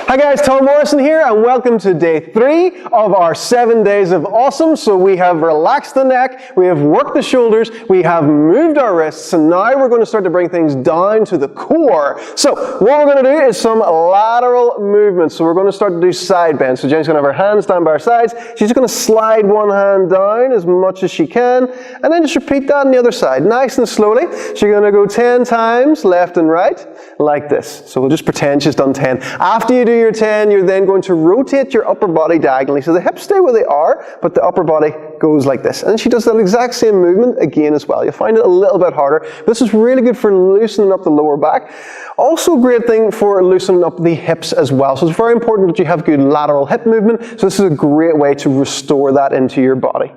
Hi guys, Tom Morrison here, and welcome to day 3 of our 7 days of awesome. So we have relaxed the neck, we have worked the shoulders, we have moved our wrists, and now we're going to start to bring things down to the core. So what we're going to do is some lateral movements. So we're going to start to do side bends. So Jenny's going to have her hands down by her sides. She's just going to slide one hand down as much as she can, and then just repeat that on the other side, nice and slowly. She's going to go 10 times left and right, like this. So we'll just pretend she's done 10. After you do your 10, you're then going to rotate your upper body diagonally. So the hips stay where they are, but the upper body goes like this. And she does that exact same movement again as well. You'll find it a little bit harder. But this is really good for loosening up the lower back. Also a great thing for loosening up the hips as well. So it's very important that you have good lateral hip movement. So this is a great way to restore that into your body.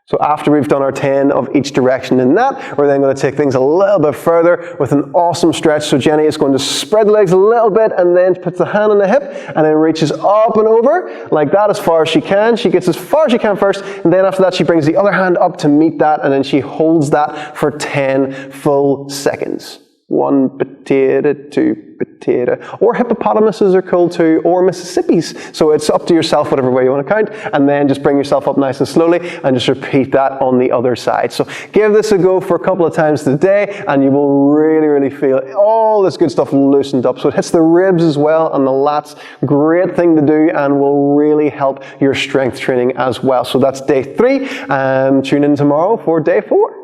So after we've done our 10 of each direction in that, we're then going to take things a little bit further with an awesome stretch. So Jenny is going to spread the legs a little bit and then puts the hand on the hip and then reaches up and over like that as far as she can. She gets as far as she can first, and then after that she brings the other hand up to meet that, and then she holds that for 10 full seconds. 1 potato, 2 potato, or hippopotamuses are cool too, or Mississippis. So it's up to yourself, whatever way you want to count, and then just bring yourself up nice and slowly and just repeat that on the other side. So give this a go for a couple of times today, and you will really feel all this good stuff loosened up. So it hits the ribs as well and the lats. Great thing to do, and will really help your strength training as well. So that's day 3. Tune in tomorrow for day 4.